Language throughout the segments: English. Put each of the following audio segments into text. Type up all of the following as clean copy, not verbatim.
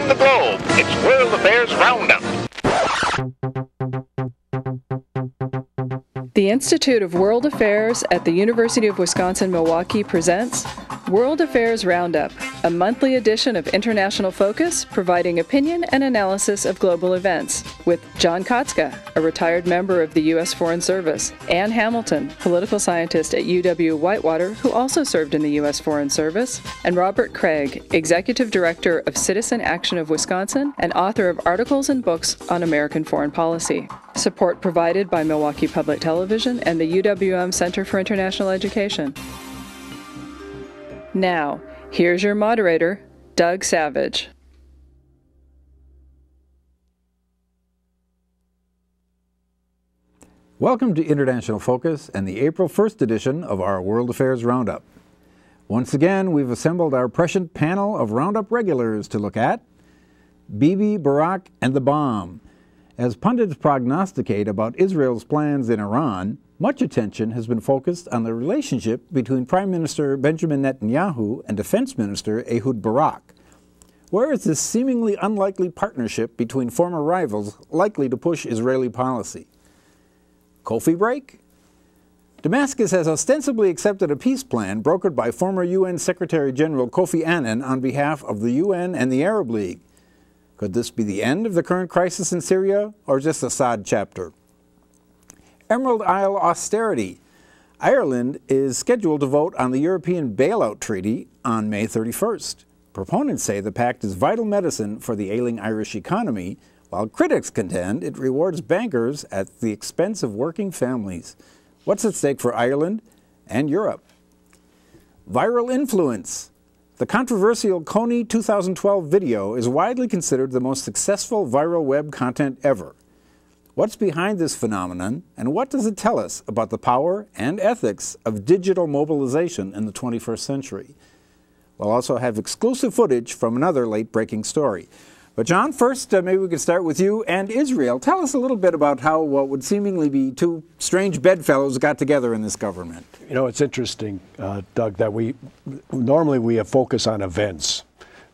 span the globe. It's World Affairs Roundup. The Institute of World Affairs at the University of Wisconsin-Milwaukee presents World Affairs Roundup, a monthly edition of International Focus providing opinion and analysis of global events, with John Katzka, a retired member of the U.S. Foreign Service, Ann Hamiliton, political scientist at UW-Whitewater who also served in the U.S. Foreign Service, and Robert Kraig, executive director of Citizen Action of Wisconsin and author of articles and books on American foreign policy. Support provided by Milwaukee Public Television and the UWM Center for International Education. Now, here's your moderator, Doug Savage. Welcome to International Focus and the April 1st edition of our World Affairs Roundup. Once again, we've assembled our prescient panel of Roundup regulars to look at Bibi, Barack, and the bomb. As pundits prognosticate about Israel's plans in Iran, much attention has been focused on the relationship between Prime Minister Benjamin Netanyahu and Defense Minister Ehud Barak. Where is this seemingly unlikely partnership between former rivals likely to push Israeli policy? Kofi break? Damascus has ostensibly accepted a peace plan brokered by former UN Secretary General Kofi Annan on behalf of the UN and the Arab League. Could this be the end of the current crisis in Syria, or just a sad chapter? Emerald Isle austerity. Ireland is scheduled to vote on the European bailout treaty on May 31st. Proponents say the pact is vital medicine for the ailing Irish economy, while critics contend it rewards bankers at the expense of working families. What's at stake for Ireland and Europe? Viral influence. The controversial Kony 2012 video is widely considered the most successful viral web content ever. What's behind this phenomenon, and what does it tell us about the power and ethics of digital mobilization in the 21st century? We'll also have exclusive footage from another late-breaking story. But John, first, maybe we could start with you and Israel. Tell us a little bit about how what would seemingly be two strange bedfellows got together in this government. You know, it's interesting, Doug, that we normally have focus on events,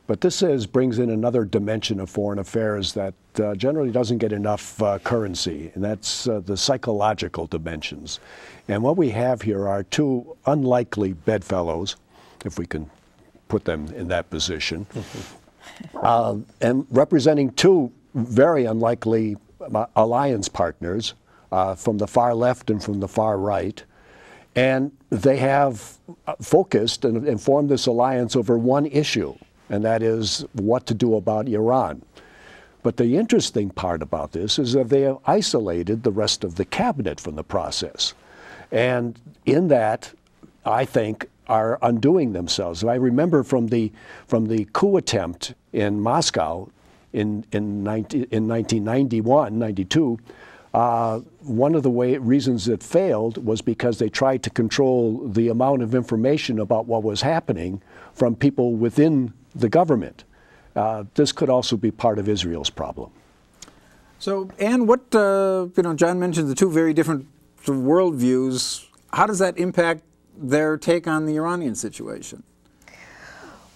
but this brings in another dimension of foreign affairs that generally doesn't get enough currency, and that's the psychological dimensions. And what we have here are two unlikely bedfellows, if we can put them in that position. And representing two very unlikely alliance partners from the far left and from the far right. And they have focused and formed this alliance over one issue, and that is what to do about Iran. But the interesting part about this is that they have isolated the rest of the cabinet from the process. And in that, I think, are undoing themselves. I remember from the coup attempt in Moscow in 1991, 92, one of the reasons it failed was because they tried to control the amount of information about what was happening from people within the government. This could also be part of Israel's problem. So, Ann, what, John mentioned the two very different worldviews. How does that impact their take on the Iranian situation?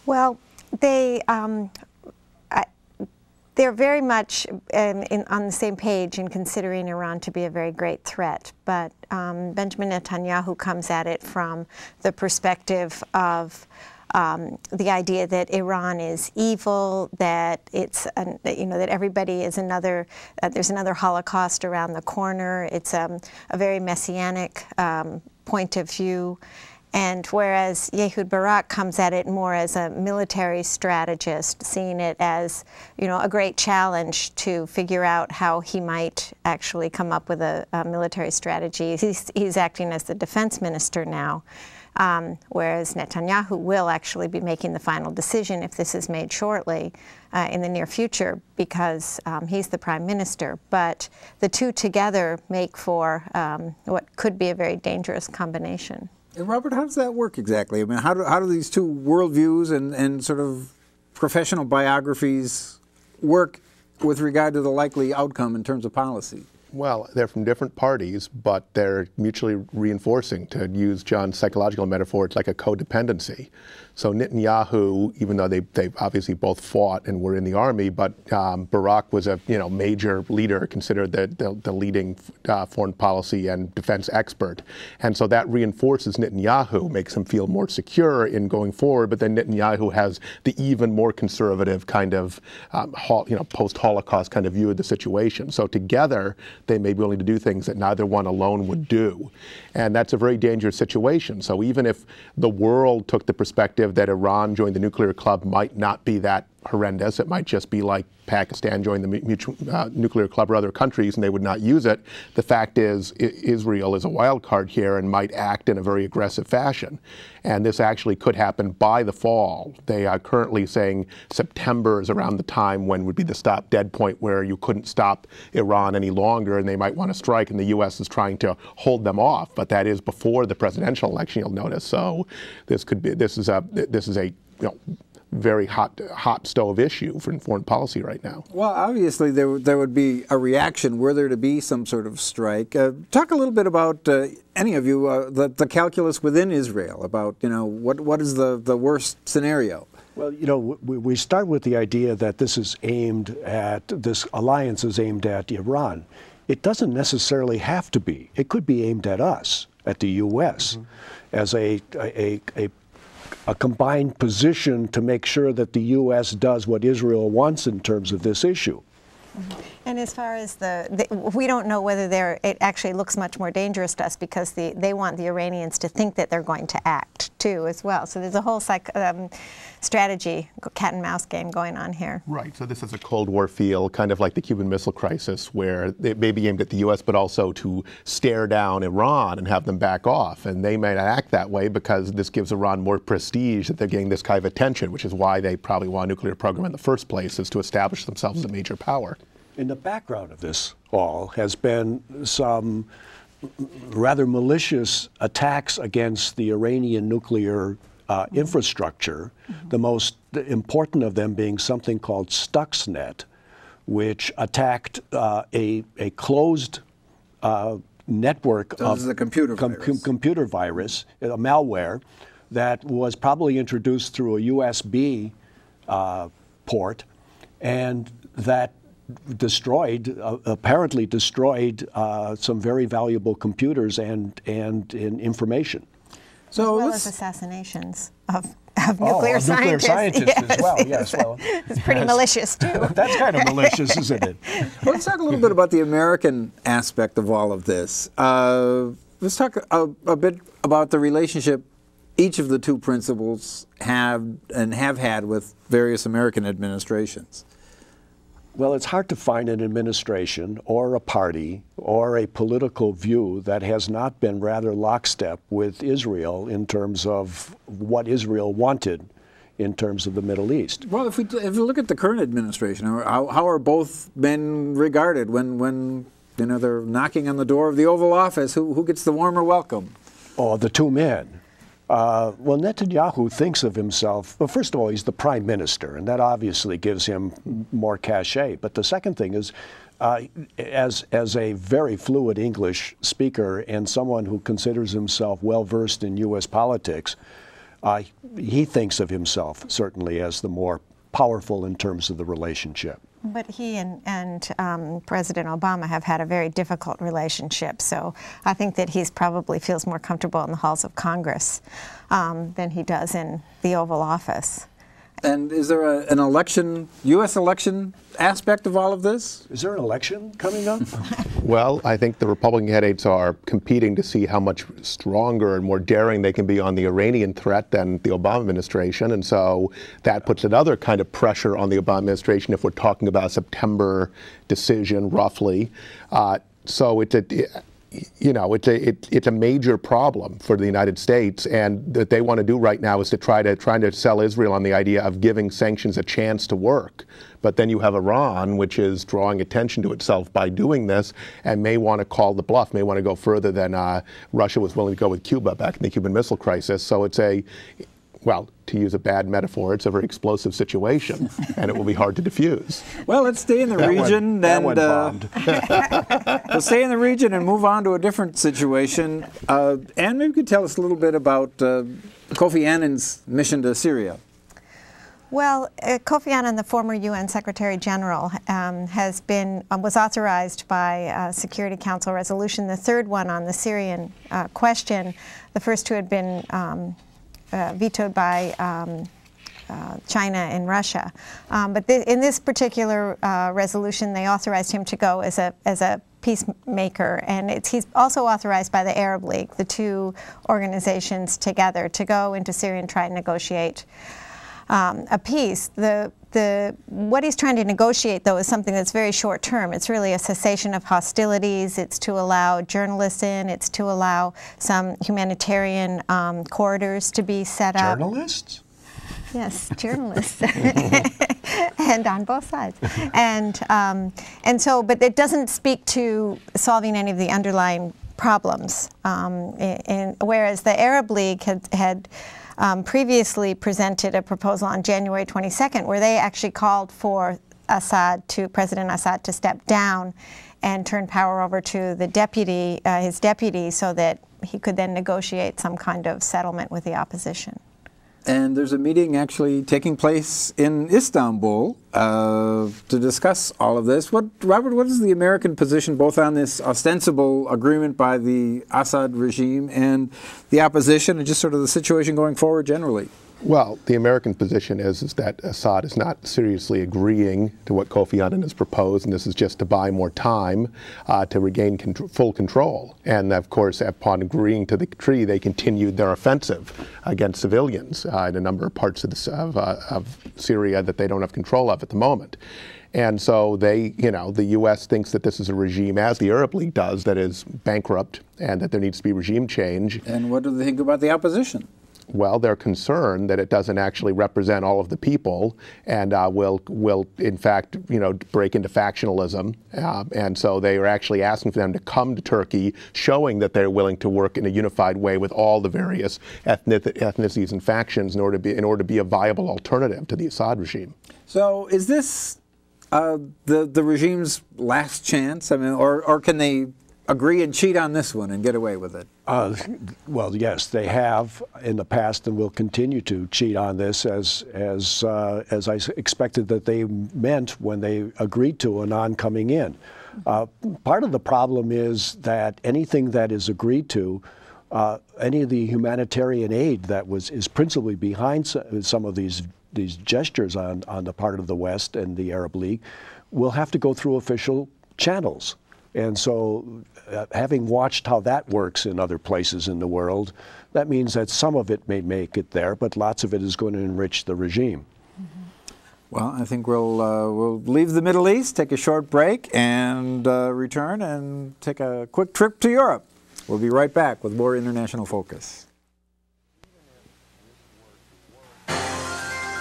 Well, they're very much on the same page in considering Iran to be a very great threat. But Benjamin Netanyahu comes at it from the perspective of the idea that Iran is evil, that it's that everybody is there's another Holocaust around the corner. It's a very messianic point of view. And whereas Ehud Barak comes at it more as a military strategist, seeing it as, a great challenge to figure out how he might actually come up with a military strategy. He's acting as the defense minister now, whereas Netanyahu will actually be making the final decision if this is made shortly in the near future, because he's the prime minister. But the two together make for what could be a very dangerous combination. And Robert, how does that work exactly? I mean, how do these two worldviews and sort of professional biographies work with regard to the likely outcome in terms of policy? Well, they're from different parties, but they're mutually reinforcing. To use John's psychological metaphor, it's like a codependency. So Netanyahu, even though they obviously both fought and were in the army, but Barak was a major leader, considered the leading foreign policy and defense expert, and so that reinforces Netanyahu, makes him feel more secure in going forward. But then Netanyahu has the even more conservative kind of post-Holocaust kind of view of the situation. So together they may be willing to do things that neither one alone would do, and that's a very dangerous situation. So even if the world took the perspective that Iran joined the nuclear club might not be that horrendous. It might just be like Pakistan joined the nuclear club or other countries and they would not use it. The fact is, Israel is a wild card here and might act in a very aggressive fashion. And this actually could happen by the fall. They are currently saying September is around the time when would be the stop dead point where you couldn't stop Iran any longer and they might want to strike, and the U.S. is trying to hold them off. But that is before the presidential election, you'll notice. So this is a very hot stove issue for foreign policy right now. Well, obviously there would be a reaction were there to be some sort of strike. Talk a little bit about, any of you, the calculus within Israel about, what is the worst scenario? Well, we start with the idea that this alliance is aimed at Iran. It doesn't necessarily have to be. It could be aimed at us, at the U.S., as a combined position to make sure that the U.S. does what Israel wants in terms of this issue. And as far as we don't know whether it actually looks much more dangerous to us because they want the Iranians to think that they're going to act too as well. So there's a whole strategy, cat and mouse game going on here. Right, so this is a Cold War feel, kind of like the Cuban Missile Crisis, where it may be aimed at the U.S., but also to stare down Iran and have them back off. And they may not act that way because this gives Iran more prestige that they're getting this kind of attention, which is why they probably want a nuclear program in the first place, is to establish themselves as a major power. In the background of this all has been some rather malicious attacks against the Iranian nuclear infrastructure, the most important of them being something called Stuxnet, which attacked a closed network of a computer virus, a malware that was probably introduced through a USB port, and that apparently destroyed some very valuable computers and information. So as well as assassinations of nuclear scientists. Nuclear scientists as well, yes. Well, it's pretty malicious, too. That's kind of malicious, isn't it? Well, let's talk a little bit about the American aspect of all of this. Let's talk a bit about the relationship each of the two principals have had with various American administrations. Well, it's hard to find an administration or a party or a political view that has not been rather lockstep with Israel in terms of what Israel wanted in terms of the Middle East. Well, if we look at the current administration, how are both men regarded when they're knocking on the door of the Oval Office? Who gets the warmer welcome? Oh, the two men. Well, Netanyahu thinks of himself, well, first of all, he's the prime minister, and that obviously gives him more cachet. But the second thing is, as a very fluid English speaker and someone who considers himself well-versed in U.S. politics, he thinks of himself certainly as the more powerful in terms of the relationship. But he and President Obama have had a very difficult relationship, so I think that he probably feels more comfortable in the halls of Congress than he does in the Oval Office. And is there an election, U.S. election aspect of all of this? Is there an election coming up? Well, I think the Republican candidates are competing to see how much stronger and more daring they can be on the Iranian threat than the Obama administration. And so that puts another kind of pressure on the Obama administration if we're talking about a September decision, roughly. So it's a major problem for the United States, and what they want to do right now is to trying to sell Israel on the idea of giving sanctions a chance to work. But then you have Iran, which is drawing attention to itself by doing this, and may want to call the bluff, may want to go further than Russia was willing to go with Cuba back in the Cuban Missile Crisis. So it's well, to use a bad metaphor, it's a very explosive situation, and it will be hard to defuse. Well, let's stay in the region. We'll stay in the region and move on to a different situation. Ann, maybe you could tell us a little bit about Kofi Annan's mission to Syria. Well, Kofi Annan, the former UN Secretary General, was authorized by Security Council resolution, the third one on the Syrian question. The first two had been vetoed by China and Russia. But in this particular resolution, they authorized him to go as a peacemaker, and he's also authorized by the Arab League, the two organizations together, to go into Syria and try and negotiate a peace. What he's trying to negotiate, though, is something that's very short term. It's really a cessation of hostilities. It's to allow journalists in. It's to allow some humanitarian corridors to be set up. Journalists? Yes, journalists, and on both sides, and so, but it doesn't speak to solving any of the underlying problems. Whereas the Arab League had previously presented a proposal on January 22nd, where they actually called for President Assad to step down and turn power over to the his deputy, so that he could then negotiate some kind of settlement with the opposition. And there's a meeting actually taking place in Istanbul to discuss all of this. Robert, what is the American position both on this ostensible agreement by the Assad regime and the opposition, and just sort of the situation going forward generally? Well, the American position is that Assad is not seriously agreeing to what Kofi Annan has proposed, and this is just to buy more time to regain full control. And of course, upon agreeing to the treaty, they continued their offensive against civilians in a number of parts of Syria that they don't have control of at the moment. And so the U.S. thinks that this is a regime, as the Arab League does, that is bankrupt and that there needs to be regime change. And what do they think about the opposition? Well, they're concerned that it doesn't actually represent all of the people, and will in fact, break into factionalism. And so they are actually asking for them to come to Turkey, showing that they're willing to work in a unified way with all the various ethnicities and factions in order to be a viable alternative to the Assad regime. So, is this the regime's last chance? I mean, or can they agree and cheat on this one and get away with it? Well, yes, they have in the past and will continue to cheat on this, as I expected that they meant when they agreed to Annan coming in. Part of the problem is that anything that is agreed to, any of the humanitarian aid that is principally behind some of these gestures on the part of the West and the Arab League, will have to go through official channels. And so, having watched how that works in other places in the world, that means that some of it may make it there, but lots of it is going to enrich the regime. Mm-hmm. Well, I think we'll leave the Middle East, take a short break, and return and take a quick trip to Europe. We'll be right back with more International Focus.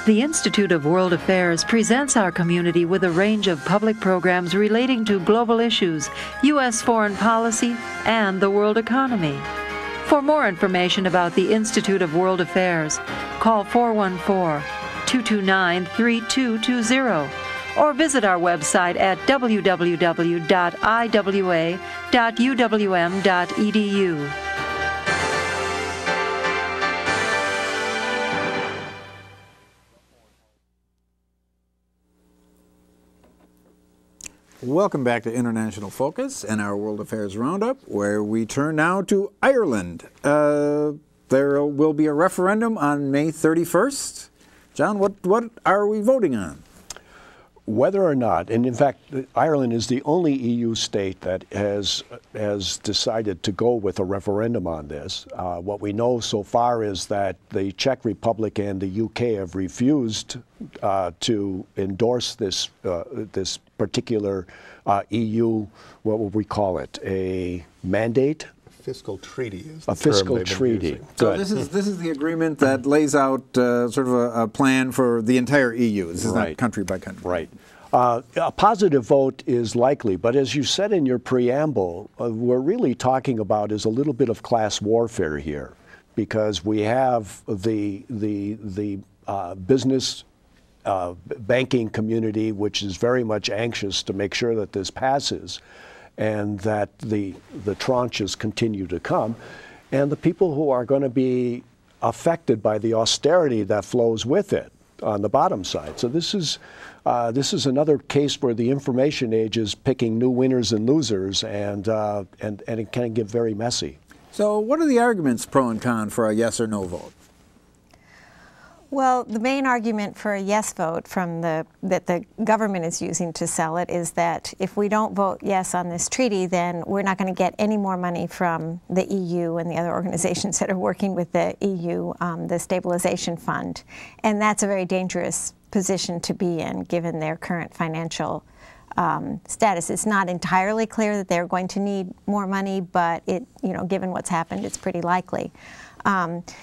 The Institute of World Affairs presents our community with a range of public programs relating to global issues, U.S. foreign policy, and the world economy. For more information about the Institute of World Affairs, call 414-229-3220 or visit our website at www.iwa.uwm.edu. Welcome back to International Focus and our World Affairs Roundup, where we turn now to Ireland. There will be a referendum on May 31st. John, what are we voting on? Whether or not, and in fact, Ireland is the only EU state that has decided to go with a referendum on this. What we know so far is that the Czech Republic and the UK have refused to endorse this particular EU, what would we call it, a mandate? Fiscal treaty is a fiscal treaty. So this is the agreement that lays out sort of a plan for the entire EU. This is not country by country. Right. A positive vote is likely, but as you said in your preamble, we're really talking about is a little bit of class warfare here, because we have the business banking community, which is very much anxious to make sure that this passes and that the tranches continue to come, and the people who are going to be affected by the austerity that flows with it on the bottom side. So this is another case where the information age is picking new winners and losers, and it can get very messy. So what are the arguments pro and con for a yes or no vote? Well, the main argument for a yes vote that the government is using to sell it is that if we don't vote yes on this treaty, then we're not going to get any more money from the EU and the other organizations that are working with the EU, the Stabilization Fund. And that's a very dangerous position to be in, given their current financial status. It's not entirely clear that they're going to need more money, but given what's happened, it's pretty likely.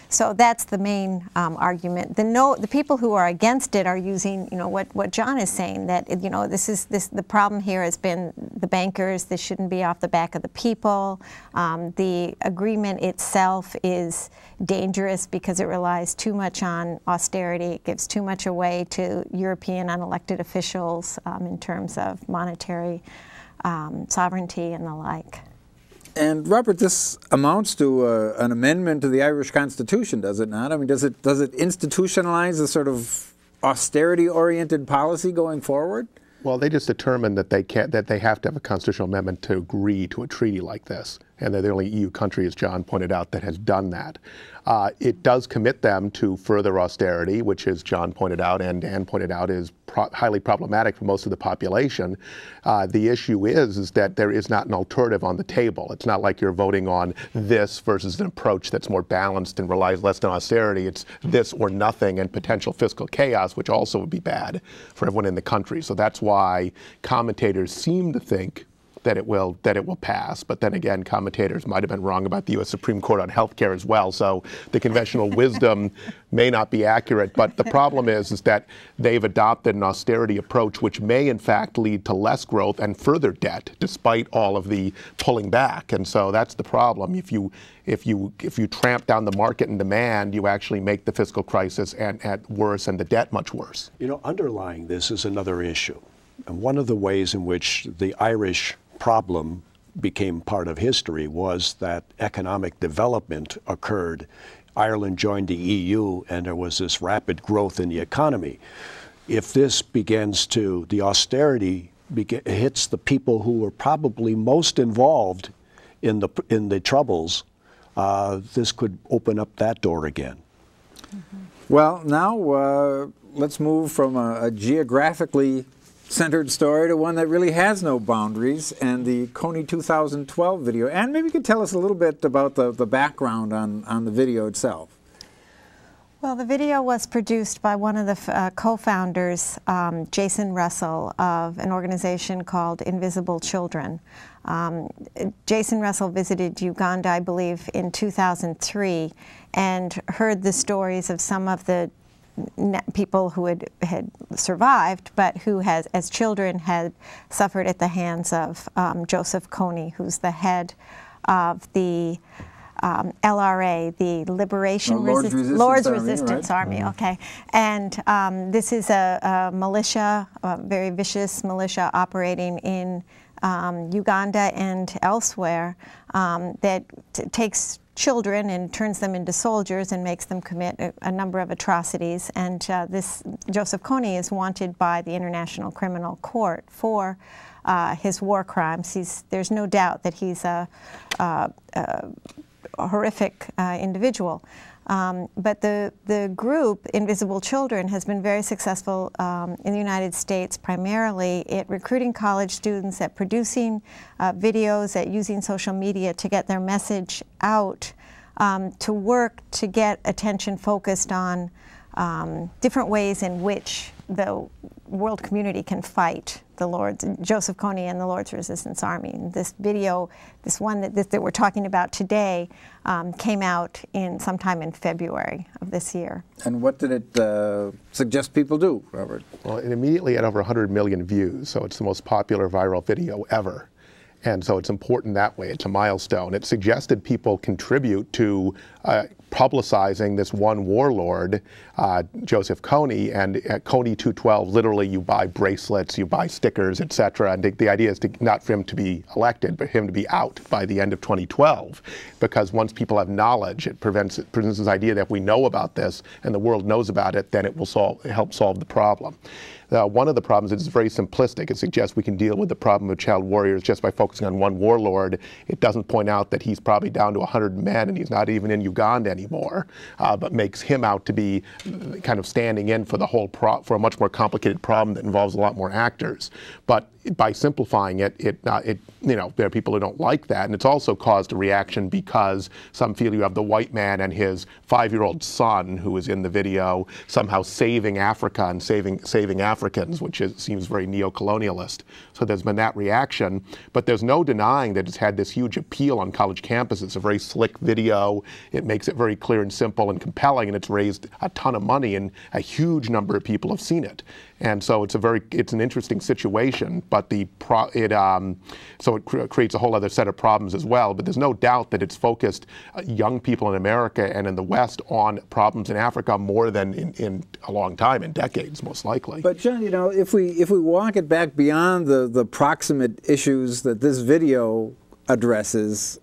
So that's the main argument. The people who are against it are using, what John is saying, that the problem here has been the bankers. This shouldn't be off the back of the people. The agreement itself is dangerous because it relies too much on austerity. It gives too much away to European unelected officials in terms of monetary sovereignty and the like. And Robert, this amounts to an amendment to the Irish Constitution, does it not? I mean, does it institutionalize a sort of austerity-oriented policy going forward? Well, they just determined that they have to have a constitutional amendment to agree to a treaty like this, and they're the only EU country, as John pointed out, that has done that. It does commit them to further austerity, which, as John pointed out and Dan pointed out, is highly problematic for most of the population. The issue is that there is not an alternative on the table. It's not like you're voting on this versus an approach that's more balanced and relies less on austerity. It's this or nothing and potential fiscal chaos, which also would be bad for everyone in the country. So that's why commentators seem to think that it will pass, but then again, commentators might have been wrong about the U.S. Supreme Court on health care as well, so the conventional wisdom may not be accurate, but the problem is that they've adopted an austerity approach which may in fact lead to less growth and further debt, despite all of the pulling back, and so that's the problem. If you tramp down the market and demand, you actually make the fiscal crisis worse and the debt much worse. Underlying this is another issue, and one of the ways in which the Irish problem became part of history was that economic development occurred. Ireland joined the EU and there was this rapid growth in the economy. If this the austerity hits the people who were probably most involved in the troubles, this could open up that door again. Mm-hmm. Well, now let's move from a geographically centered story to one that really has no boundaries, and the Kony 2012 video. And maybe you could tell us a little bit about the background on the video itself. Well, the video was produced by one of the co-founders, Jason Russell, of an organization called Invisible Children. Jason Russell visited Uganda, I believe, in 2003 and heard the stories of some of the people who had survived, but who as children had suffered at the hands of Joseph Kony, who's the head of the LRA, the Lord's Resistance Army. Mm-hmm. Okay, and this is a militia, a very vicious militia operating in Uganda and elsewhere that takes children and turns them into soldiers and makes them commit a number of atrocities. And this Joseph Kony is wanted by the International Criminal Court for his war crimes. There's no doubt that he's a horrific individual. But the group, Invisible Children, has been very successful in the United States, primarily at recruiting college students, at producing videos, at using social media to get their message out, to work to get attention focused on different ways in which the world community can fight Joseph Kony and the Lord's Resistance Army. And this video, this one that we're talking about today, came out sometime in February of this year. And what did it suggest people do, Robert? Well, it immediately had over 100 million views, so it's the most popular viral video ever. And so it's important that way. It's a milestone. It suggested people contribute to publicizing this one warlord, Joseph Kony, and at Kony 212, literally you buy bracelets, you buy stickers, etc. And the idea is not for him to be elected, but him to be out by the end of 2012, because once people have knowledge, it presents this idea that if we know about this and the world knows about it, then it will help solve the problem. One of the problems is it's very simplistic. It suggests we can deal with the problem of child warriors just by focusing on one warlord. It doesn't point out that he's probably down to 100 men and he's not even in Uganda anymore, but makes him out to be kind of standing in for the whole for a much more complicated problem that involves a lot more actors. But by simplifying it, there are people who don't like that, and it's also caused a reaction because some feel you have the white man and his 5-year-old son, who is in the video, somehow saving Africa and saving Africans, which seems very neo-colonialist. So there's been that reaction, but there's no denying that it's had this huge appeal on college campuses. It's a very slick video. It makes it very clear and simple and compelling, and it's raised a ton of money, and a huge number of people have seen it. And so it's an interesting situation, but it creates a whole other set of problems as well. But there's no doubt that it's focused young people in America and in the West on problems in Africa more than in a long time, in decades, most likely. But John, you know, if we walk it back beyond the proximate issues that this video addresses,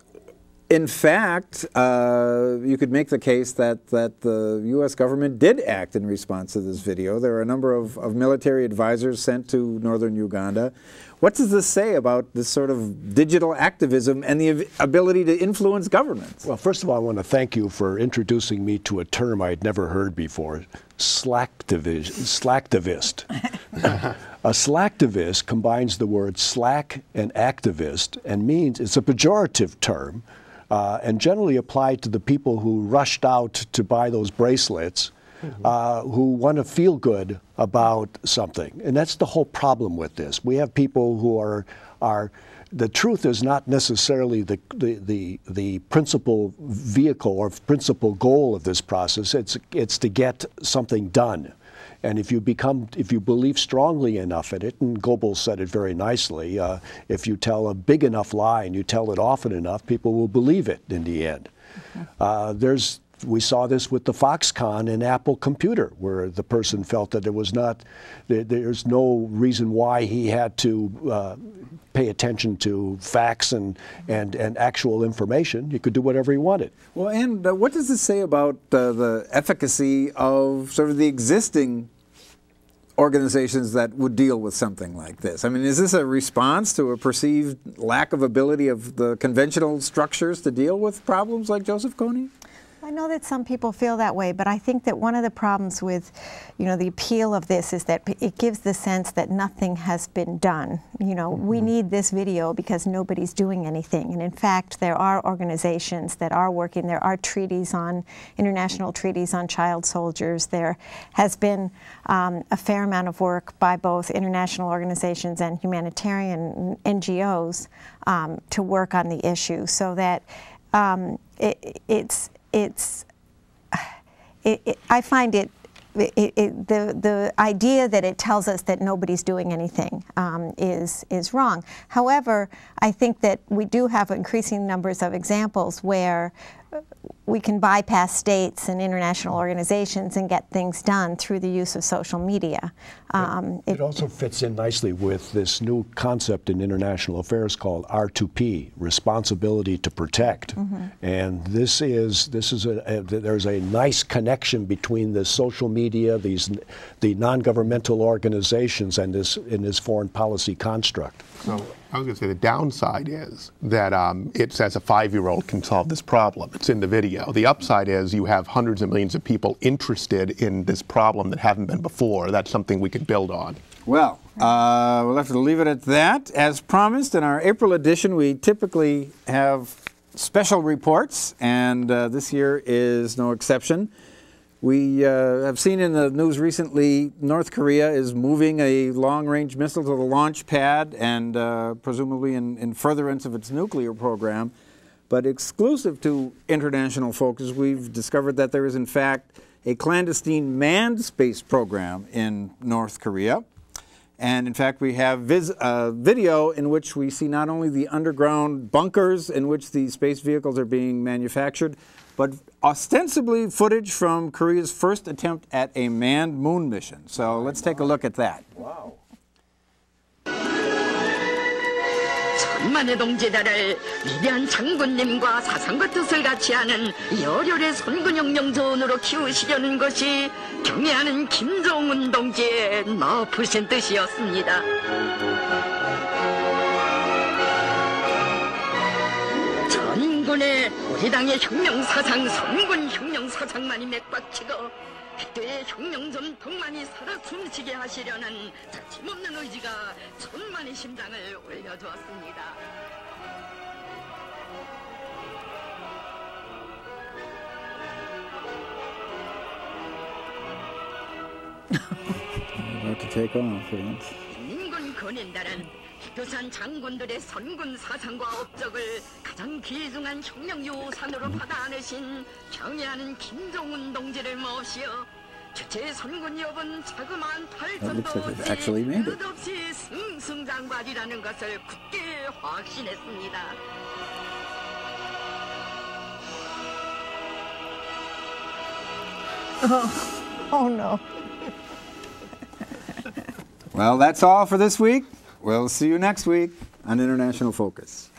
in fact, you could make the case that the U.S. government did act in response to this video. There are a number of military advisors sent to northern Uganda. What does this say about this sort of digital activism and the ability to influence governments? Well, first of all, I want to thank you for introducing me to a term I'd never heard before, slacktivist. A slacktivist combines the word slack and activist and means, it's a pejorative term, and generally applied to the people who rushed out to buy those bracelets, who want to feel good about something. And that's the whole problem with this. We have people who are the truth is not necessarily the principal vehicle or principal goal of this process. It's to get something done. And if you believe strongly enough in it, and Goebbels said it very nicely, if you tell a big enough lie and you tell it often enough, people will believe it in the end. We saw this with the Foxconn and Apple computer, where the person felt that there's no reason why he had to pay attention to facts and actual information. He could do whatever he wanted. Well, and what does this say about the efficacy of sort of the existing organizations that would deal with something like this? I mean, is this a response to a perceived lack of ability of the conventional structures to deal with problems like Joseph Kony? I know that some people feel that way, but I think that one of the problems with, the appeal of this is that it gives the sense that nothing has been done. We need this video because nobody's doing anything. And in fact, there are organizations that are working. There are international treaties on child soldiers. There has been a fair amount of work by both international organizations and humanitarian NGOs to work on the issue, so that I find the idea that it tells us that nobody's doing anything is wrong. However, I think that we do have increasing numbers of examples where we can bypass states and international organizations and get things done through the use of social media. It also fits in nicely with this new concept in international affairs called R2P, responsibility to protect. And there's a nice connection between the social media, the non-governmental organizations, and this foreign policy construct. So I was going to say the downside is that it says a 5-year-old can solve this problem. It's in the video. The upside is you have hundreds of millions of people interested in this problem that haven't been before. That's something we could build on. Well, we'll have to leave it at that. As promised, in our April edition, we typically have special reports, and this year is no exception. We have seen in the news recently, North Korea is moving a long-range missile to the launch pad and presumably in furtherance of its nuclear program. But exclusive to international focus, we've discovered that there is in fact a clandestine manned space program in North Korea. And in fact, we have video in which we see not only the underground bunkers in which the space vehicles are being manufactured, but ostensibly footage from Korea's first attempt at a manned moon mission. So let's take a look at that. Wow. 천만의 동지들을 위대한 장군님과 사상과 뜻을 같이 하는 열혈의 선군영령전으로 키우시려는 것이 경애하는 김정은 동지의 높으신 뜻이었습니다. 전군의 우리 당의 혁명사상, 선군 혁명사상만이 맥박치고 백두의 혁명전통만이 살아 숨쉬게 하시려는 자침없는 의지가 천만의 심장을 올려주었습니다. About to take off. 인민군 군인들은 백두산 장군들의 선군 사상과 업적을 가장 귀중한 혁명유산으로 받아 안으신 경애하는 김정은 동지를 모시어 주체 선군 여분 자그마한 발전도 없이 끝없이 승승장구하리라는 것을 굳게 확신했습니다. Oh no. Well, that's all for this week. We'll see you next week on International Focus.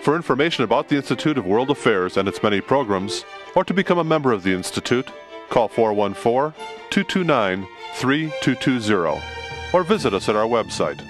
For information about the Institute of World Affairs and its many programs, or to become a member of the Institute, call 414-229-3220 or visit us at our website,